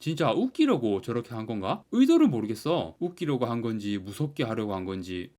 진짜 웃기려고 저렇게 한 건가? 의도를 모르겠어. 웃기려고 한 건지 무섭게 하려고 한 건지.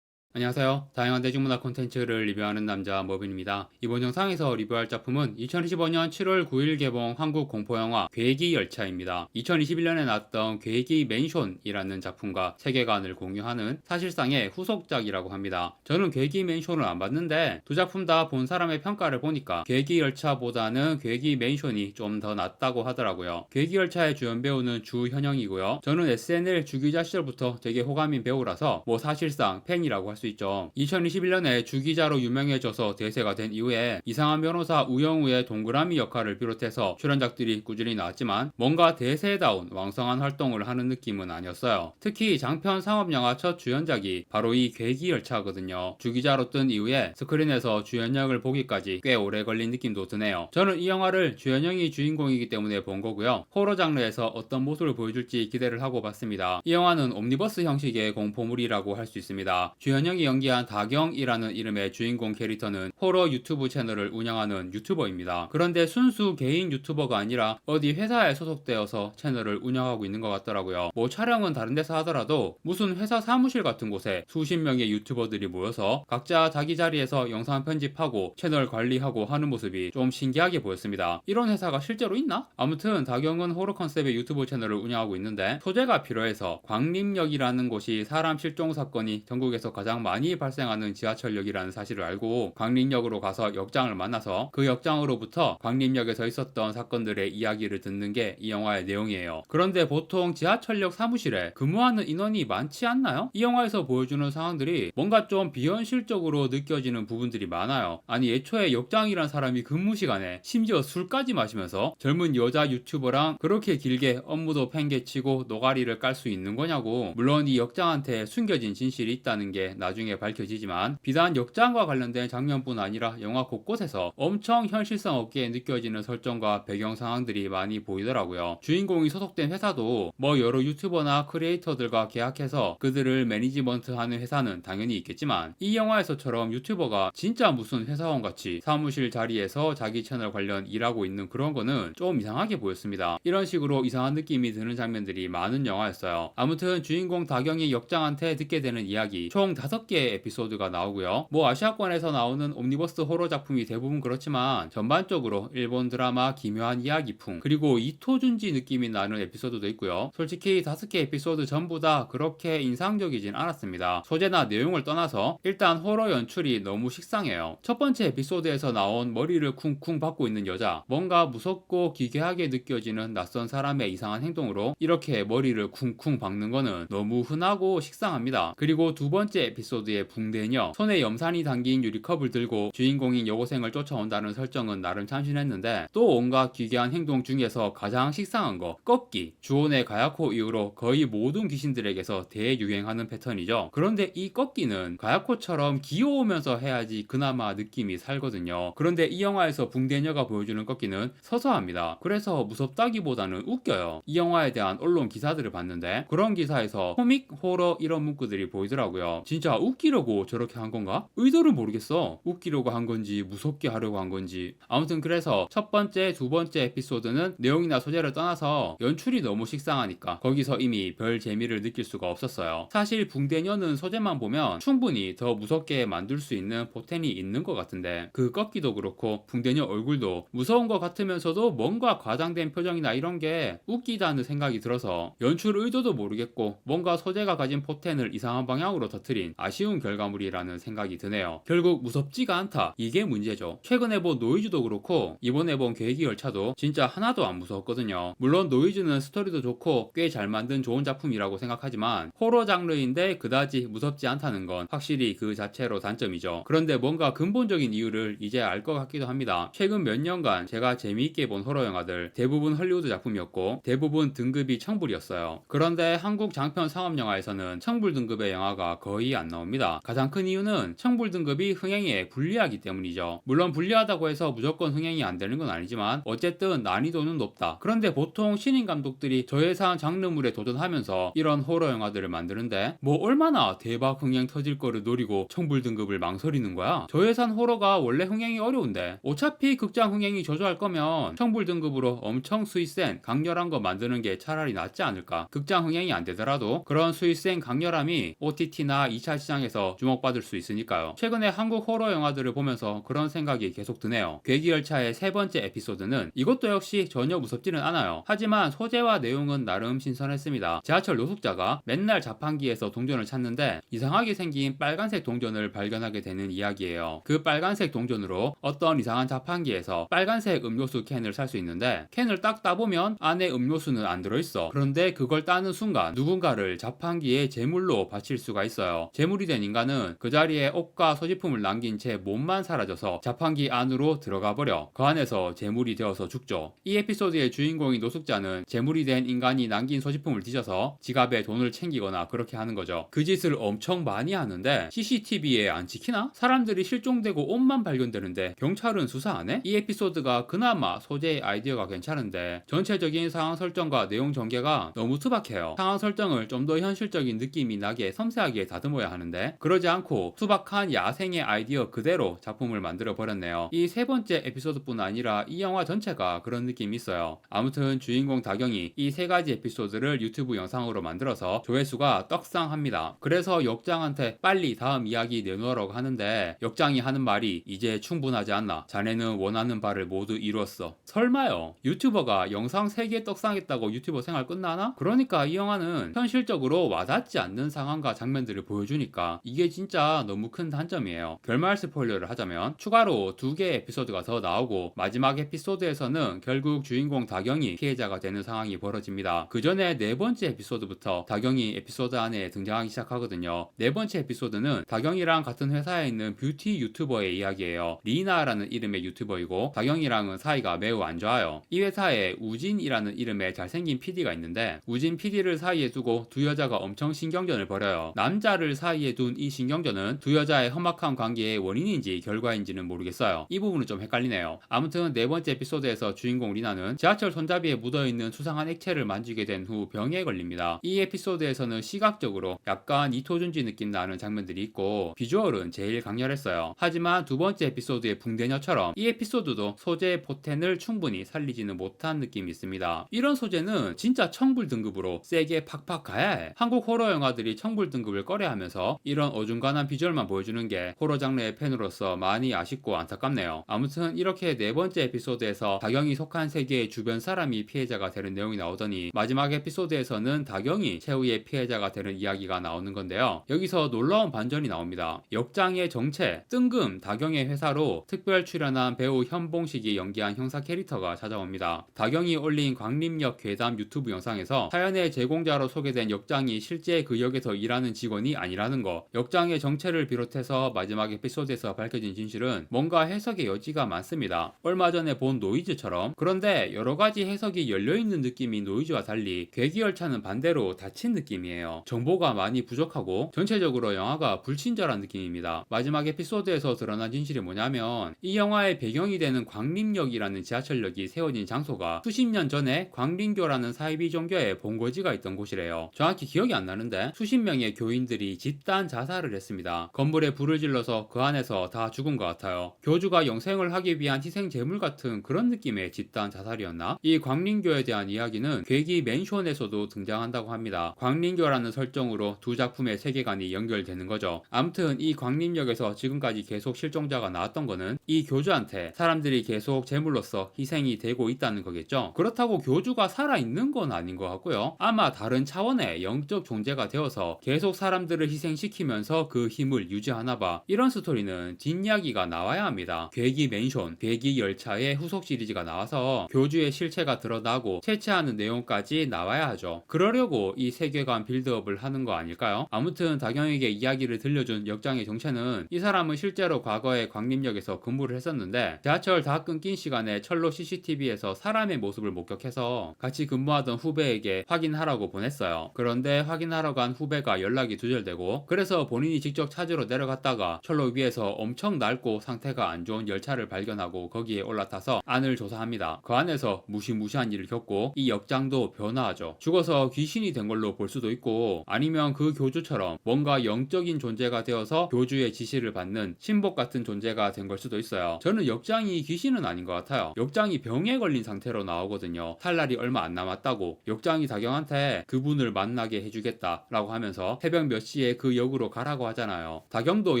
안녕하세요. 다양한 대중문화 콘텐츠를 리뷰하는 남자 머빈입니다. 이번 영상에서 리뷰할 작품은 2025년 7월 9일 개봉 한국 공포영화 괴기 열차입니다. 2021년에 나왔던 괴기 맨션이라는 작품과 세계관을 공유하는 사실상의 후속작이라고 합니다. 저는 괴기 맨션을 안 봤는데 두 작품 다 본 사람의 평가를 보니까 괴기 열차보다는 괴기 맨션이 좀 더 낫다고 하더라고요. 괴기 열차의 주연 배우는 주현영이고요. 저는 SNL 주기자 시절부터 되게 호감인 배우라서 사실상 팬이라고 할 수 있죠. 2021년에 주기자로 유명해져서 대세가 된 이후에 이상한 변호사 우영우의 동그라미 역할을 비롯해서 출연작들이 꾸준히 나왔지만 뭔가 대세다운 왕성한 활동을 하는 느낌은 아니었어요. 특히 장편 상업영화 첫 주연작이 바로 이 괴기열차거든요. 주기자로 뜬 이후에 스크린에서 주연역을 보기까지 꽤 오래 걸린 느낌도 드네요. 저는 이 영화를 주연영이 주인공이기 때문에 본 거고요. 호러 장르에서 어떤 모습을 보여줄지 기대를 하고 봤습니다. 이 영화는 옴니버스 형식의 공포물이라고 할 수 있습니다. 주연영이 연기한 다경이라는 이름의 주인공 캐릭터는 호러 유튜브 채널을 운영하는 유튜버입니다. 그런데 순수 개인 유튜버가 아니라 어디 회사에 소속되어서 채널을 운영하고 있는 것 같더라고요. 촬영은 다른 데서 하더라도 무슨 회사 사무실 같은 곳에 수십 명의 유튜버들이 모여서 각자 자기 자리에서 영상 편집하고 채널 관리하고 하는 모습이 좀 신기하게 보였습니다. 이런 회사가 실제로 있나? 아무튼 다경은 호러 컨셉의 유튜브 채널을 운영하고 있는데 소재가 필요해서 광림역이라는 곳이 사람 실종 사건이 전국에서 가장 많이 발생하는 지하철역이라는 사실을 알고 광림역으로 가서 역장을 만나서 그 역장으로부터 광림역에서 있었던 사건들의 이야기를 듣는 게 이 영화의 내용이에요. 그런데 보통 지하철역 사무실에 근무하는 인원이 많지 않나요? 이 영화에서 보여주는 상황들이 뭔가 좀 비현실적으로 느껴지는 부분들이 많아요. 아니 애초에 역장이란 사람이 근무 시간에 심지어 술까지 마시면서 젊은 여자 유튜버랑 그렇게 길게 업무도 팽개치고 노가리를 깔 수 있는 거냐고. 물론 이 역장한테 숨겨진 진실이 있다는 게 나중에 밝혀지지만 비단 역장과 관련된 장면뿐 아니라 영화 곳곳에서 엄청 현실성 없게 느껴지는 설정과 배경 상황들이 많이 보이더라고요. 주인공이 소속된 회사도 여러 유튜버나 크리에이터들과 계약해서 그들을 매니지먼트하는 회사는 당연히 있겠지만 이 영화에서처럼 유튜버가 진짜 무슨 회사원같이 사무실 자리에서 자기 채널 관련 일하고 있는 그런 거는 좀 이상하게 보였습니다. 이런 식으로 이상한 느낌이 드는 장면들이 많은 영화였어요. 아무튼 주인공 다경이 역장한테 듣게 되는 이야기 총 5개의 에피소드가 나오고요. 아시아권에서 나오는 옴니버스 호러 작품이 대부분 그렇지만 전반적으로 일본 드라마 기묘한 이야기풍 그리고 이토준지 느낌이 나는 에피소드도 있고요. 솔직히 5개 에피소드 전부 다 그렇게 인상적이진 않았습니다. 소재나 내용을 떠나서 일단 호러 연출이 너무 식상해요. 첫 번째 에피소드에서 나온 머리를 쿵쿵 박고 있는 여자, 뭔가 무섭고 기괴하게 느껴지는 낯선 사람의 이상한 행동으로 이렇게 머리를 쿵쿵 박는 거는 너무 흔하고 식상합니다. 그리고 두 번째 에피소드의 붕대녀, 손에 염산이 담긴 유리컵을 들고 주인공인 여고생을 쫓아온다는 설정은 나름 참신했는데 또 온갖 기괴한 행동 중에서 가장 식상한 거 꺾기. 주온의 가야코 이후로 거의 모든 귀신들에게서 대유행하는 패턴이죠. 그런데 이 꺾기는 가야코처럼 귀여우면서 해야지 그나마 느낌이 살거든요. 그런데 이 영화에서 붕대녀가 보여주는 꺾기는 서서 합니다. 그래서 무섭다기보다는 웃겨요. 이 영화에 대한 언론 기사들을 봤는데 그런 기사에서 코믹 호러 이런 문구들이 보이더라고요. 진짜 웃기려고 저렇게 한 건가? 의도를 모르겠어. 웃기려고 한 건지 무섭게 하려고 한 건지. 아무튼 그래서 첫 번째, 두 번째 에피소드는 내용이나 소재를 떠나서 연출이 너무 식상하니까 거기서 이미 별 재미를 느낄 수가 없었어요. 사실 붕대녀는 소재만 보면 충분히 더 무섭게 만들 수 있는 포텐이 있는 것 같은데 그 꺾기도 그렇고 붕대녀 얼굴도 무서운 것 같으면서도 뭔가 과장된 표정이나 이런 게 웃기다는 생각이 들어서 연출 의도도 모르겠고 뭔가 소재가 가진 포텐을 이상한 방향으로 터트린 아쉬운 결과물이라는 생각이 드네요. 결국 무섭지가 않다. 이게 문제죠. 최근에 본 노이즈도 그렇고 이번에 본 계획이 열차도 진짜 하나도 안 무서웠거든요. 물론 노이즈는 스토리도 좋고 꽤 잘 만든 좋은 작품이라고 생각하지만 호러 장르인데 그다지 무섭지 않다는 건 확실히 그 자체로 단점이죠. 그런데 뭔가 근본적인 이유를 이제 알 것 같기도 합니다. 최근 몇 년간 제가 재미있게 본 호러 영화들 대부분 헐리우드 작품이었고 대부분 등급이 청불이었어요. 그런데 한국 장편 상업 영화에서는 청불 등급의 영화가 거의 안 나옵니다. 가장 큰 이유는 청불 등급이 흥행에 불리하기 때문이죠. 물론 불리하다고 해서 무조건 흥행이 안 되는 건 아니지만 어쨌든 난이도는 높다. 그런데 보통 신인 감독들이 저예산 장르물에 도전하면서 이런 호러 영화들을 만드는데 뭐 얼마나 대박 흥행 터질 거를 노리고 청불 등급을 망설이는 거야? 저예산 호러가 원래 흥행이 어려운데 어차피 극장 흥행이 저조할 거면 청불 등급으로 엄청 수위 센 강렬한 거 만드는 게 차라리 낫지 않을까? 극장 흥행이 안 되더라도 그런 수위 센 강렬함이 OTT나 2차 시장에서 주목받을 수 있으니까요. 최근에 한국 호러 영화들을 보면서 그런 생각이 계속 드네요. 괴기열차의 세 번째 에피소드는 이것도 역시 전혀 무섭지는 않아요. 하지만 소재와 내용은 나름 신선했습니다. 지하철 노숙자가 맨날 자판기에서 동전을 찾는데 이상하게 생긴 빨간색 동전을 발견하게 되는 이야기예요. 그 빨간색 동전으로 어떤 이상한 자판기에서 빨간색 음료수 캔을 살 수 있는데 캔을 딱 따보면 안에 음료수는 안 들어있어. 그런데 그걸 따는 순간 누군가를 자판기에 제물로 바칠 수가 있어요. 제물이 된 인간은 그 자리에 옷과 소지품을 남긴 채 몸만 사라져서 자판기 안으로 들어가 버려 그 안에서 제물이 되어서 죽죠. 이 에피소드의 주인공인 노숙자는 제물이 된 인간이 남긴 소지품을 뒤져서 지갑에 돈을 챙기거나 그렇게 하는 거죠. 그 짓을 엄청 많이 하는데 CCTV에 안 찍히나? 사람들이 실종되고 옷만 발견되는데 경찰은 수사 안 해? 이 에피소드가 그나마 소재의 아이디어가 괜찮은데 전체적인 상황 설정과 내용 전개가 너무 투박해요. 상황 설정을 좀 더 현실적인 느낌이 나게 섬세하게 다듬어야 하는데 그러지 않고 투박한 야생의 아이디어 그대로 작품을 만들어 버렸네요. 이 세 번째 에피소드뿐 아니라 이 영화 전체가 그런 느낌이 있어요. 아무튼 주인공 다경이 이 세 가지 에피소드를 유튜브 영상으로 만들어서 조회수가 떡상합니다. 그래서 역장한테 빨리 다음 이야기 내놓으라고 하는데 역장이 하는 말이 이제 충분하지 않나. 자네는 원하는 바를 모두 이루었어. 설마요. 유튜버가 영상 3개 떡상했다고 유튜버 생활 끝나나? 그러니까 이 영화는 현실적으로 와닿지 않는 상황과 장면들을 보여주니까 이게 진짜 너무 큰 단점이에요. 결말 스포일러를 하자면 추가로 2개의 에피소드가 더 나오고 마지막 에피소드에서는 결국 주인공 다경이 피해자가 되는 상황이 벌어집니다. 그 전에 네 번째 에피소드부터 다경이 에피소드 안에 등장하기 시작하거든요. 네 번째 에피소드는 다경이랑 같은 회사에 있는 뷰티 유튜버의 이야기예요. 리나라는 이름의 유튜버이고 다경이랑은 사이가 매우 안 좋아요. 이 회사에 우진이라는 이름의 잘생긴 PD가 있는데 우진 PD를 사이에 두고 두 여자가 엄청 신경전을 벌여요. 남자를 사이에 둔 이 신경전은 두 여자의 험악한 관계의 원인인지 결과인지는 모르겠어요. 이 부분은 좀 헷갈리네요. 아무튼 네 번째 에피소드에서 주인공 리나는 지하철 손잡이에 묻어있는 수상한 액체를 만지게 된 후 병에 걸립니다. 이 에피소드에서는 시각적으로 약간 이토준지 느낌 나는 장면들이 있고 비주얼은 제일 강렬했어요. 하지만 두 번째 에피소드의 붕대녀처럼 이 에피소드도 소재의 포텐을 충분히 살리지는 못한 느낌이 있습니다. 이런 소재는 진짜 청불 등급으로 세게 팍팍 가야 해. 한국 호러 영화들이 청불 등급을 꺼려하면서 이런 어중간한 비주얼만 보여주는 게 호러 장르의 팬으로서 많이 아쉽고 안타깝네요. 아무튼 이렇게 네 번째 에피소드에서 다경이 속한 세계의 주변 사람이 피해자가 되는 내용이 나오더니 마지막 에피소드에서는 다경이 최후의 피해자가 되는 이야기가 나오는 건데요. 여기서 놀라운 반전이 나옵니다. 역장의 정체, 뜬금 다경의 회사로 특별 출연한 배우 현봉식이 연기한 형사 캐릭터가 찾아옵니다. 다경이 올린 광림역 괴담 유튜브 영상에서 사연의 제공자로 소개된 역장이 실제 그 역에서 일하는 직원이 아니라는 거, 역장의 정체를 비롯해서 마지막 에피소드에서 밝혀진 진실은 뭔가 해석의 여지가 많습니다. 얼마 전에 본 노이즈처럼. 그런데 여러가지 해석이 열려있는 느낌인 노이즈와 달리 괴기열차는 반대로 닫힌 느낌이에요. 정보가 많이 부족하고 전체적으로 영화가 불친절한 느낌입니다. 마지막 에피소드에서 드러난 진실이 뭐냐면 이 영화의 배경이 되는 광림역이라는 지하철역이 세워진 장소가 수십 년 전에 광림교라는 사이비 종교의 본거지가 있던 곳이래요. 정확히 기억이 안 나는데 수십 명의 교인들이 집단 자살을 했습니다. 건물에 불을 질러서 그 안에서 다 죽은 것 같아요. 교주가 영생을 하기 위한 희생 제물 같은 그런 느낌의 집단 자살이었나? 이 광림교에 대한 이야기는 괴기 맨션에서도 등장한다고 합니다. 광림교라는 설정으로 두 작품의 세계관이 연결되는 거죠. 아무튼 이 광림역에서 지금까지 계속 실종자가 나왔던 거는 이 교주한테 사람들이 계속 제물로서 희생이 되고 있다는 거겠죠. 그렇다고 교주가 살아있는 건 아닌 것 같고요. 아마 다른 차원의 영적 존재가 되어서 계속 사람들을 희생시키면서 그 힘을 유지하나 봐. 이런 스토리는 뒷이야기가 나와야 합니다. 괴기 맨션, 괴기 열차의 후속 시리즈가 나와서 교주의 실체가 드러나고 채취하는 내용까지 나와야 하죠. 그러려고 이 세계관 빌드업을 하는 거 아닐까요? 아무튼 다경에게 이야기를 들려준 역장의 정체는 이 사람은 실제로 과거에 광림역에서 근무를 했었는데 지하철 다 끊긴 시간에 철로 CCTV에서 사람의 모습을 목격해서 같이 근무하던 후배에게 확인하라고 보냈어요. 그런데 확인하러 간 후배가 연락이 두절되고 그래서 본인이 직접 찾으러 내려갔다가 철로 위에서 엄청 낡고 상태가 안 좋은 열차를 발견하고 거기에 올라타서 안을 조사합니다. 그 안에서 무시무시한 일을 겪고 이 역장도 변화하죠. 죽어서 귀신이 된 걸로 볼 수도 있고, 아니면 그 교주처럼 뭔가 영적인 존재가 되어서 교주의 지시를 받는 신복 같은 존재가 된 걸 수도 있어요. 저는 역장이 귀신은 아닌 것 같아요. 역장이 병에 걸린 상태로 나오거든요. 탈날이 얼마 안 남았다고 역장이 다경한테 그분을 만나게 해주겠다라고 하면서 새벽 몇 시에 그 역으로 가라고 하잖아요. 다경도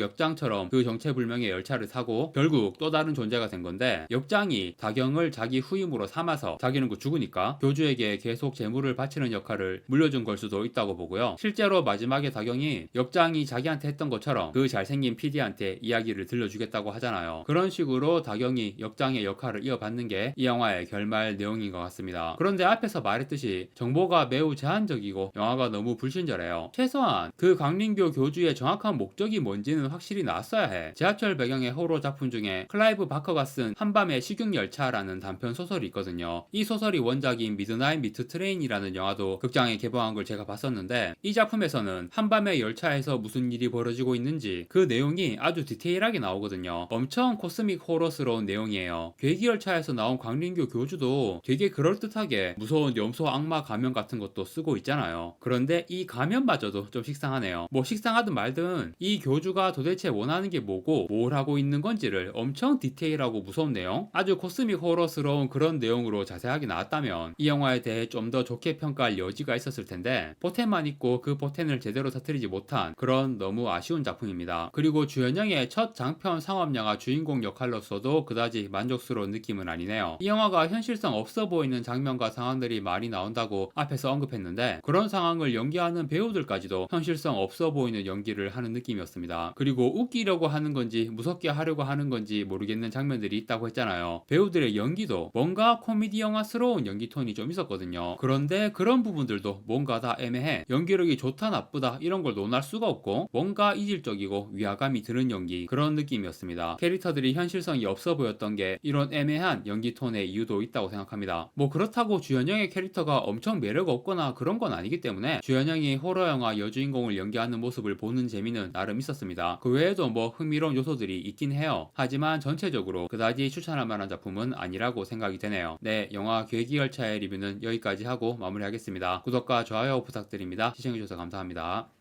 역장처럼 그 정체불명의 열차를 타고 결국 또 다른 존재가 된 건데, 역장이 다경을 자기 후임으로 삼아서 자기는 그 죽으니까 교주에게 계속 재물을 바치는 역할을 물려준 걸 수도 있다고 보고요. 실제로 마지막에 다경이 역장이 자기한테 했던 것처럼 그 잘생긴 PD한테 이야기를 들려주겠다고 하잖아요. 그런 식으로 다경이 역장의 역할을 이어받는 게 이 영화의 결말 내용인 것 같습니다. 그런데 앞에서 말했듯이 정보가 매우 제한적이고 영화가 너무 불친절해요. 최소한 그 강린교 교주의 정확한 목적이 뭔지는 확실히 나왔어야 해. 지하철 배경의 호러 작품 중에 클라이브 바커가 쓴 한밤의 식용열차라는 단편 소설이 있거든요. 이 소설이 원작인 미드나잇 미트 트레인이라는 영화도 극장에 개봉한 걸 제가 봤었는데, 이 작품에서는 한밤의 열차에서 무슨 일이 벌어지고 있는지 그 내용이 아주 디테일하게 나오거든요. 엄청 코스믹 호러스러운 내용이에요. 괴기열차에서 나온 광린교 교주도 되게 그럴듯하게 무서운 염소 악마 가면 같은 것도 쓰고 있잖아요. 그런데 이 가면마저도 좀 식상하네요. 뭐 식상하든 말든 이 교주가 도대체 원하는 게 뭐고 뭘 하고 있는 건지를 엄청 디테일하고 무서운 내용, 아주 코스믹 호러스러운 그런 내용으로 자세하게 나왔다면 이 영화에 대해 좀 더 좋게 평가할 여지가 있었을 텐데, 포텐만 있고 그 포텐을 제대로 터뜨리지 못한 그런 너무 아쉬운 작품입니다. 그리고 주연영의 첫 장편 상업영화 주인공 역할로서도 그다지 만족스러운 느낌은 아니네요. 이 영화가 현실성 없어 보이는 장면과 상황들이 많이 나온다고 앞에서 언급했는데, 그런 상황을 연기하는 배우들까지도 현실성 없어 보이는 연기를 하는 느낌이었습니다. 그리고 웃기려고 하는 건지 무섭게 하려고 하는 건지 모르겠는 장면들이 있다고 했잖아요. 배우들의 연기도 뭔가 코미디 영화스러운 연기 톤이 좀 있었거든요. 그런데 그런 부분들도 뭔가 다 애매해. 연기력이 좋다 나쁘다 이런 걸 논할 수가 없고, 뭔가 이질적이고 위화감이 드는 연기, 그런 느낌이었습니다. 캐릭터들이 현실성이 없어 보였던 게 이런 애매한 연기 톤의 이유도 있다고 생각합니다. 뭐 그렇다고 주연영의 캐릭터가 엄청 매력 없거나 그런 건 아니기 때문에 주연영이 호러 영화 여주인공을 연기하는 모습을 보는 재미는 나름 있었습니다. 그 외에도 뭐 흥미로운 요소들이 있긴 해요. 하지만 전체적으로 그다지 추천할 만한 작품은 아니라고 생각이 되네요. 네, 영화 괴기열차의 리뷰는 여기까지 하고 마무리하겠습니다. 구독과 좋아요 부탁드립니다. 시청해주셔서 감사합니다.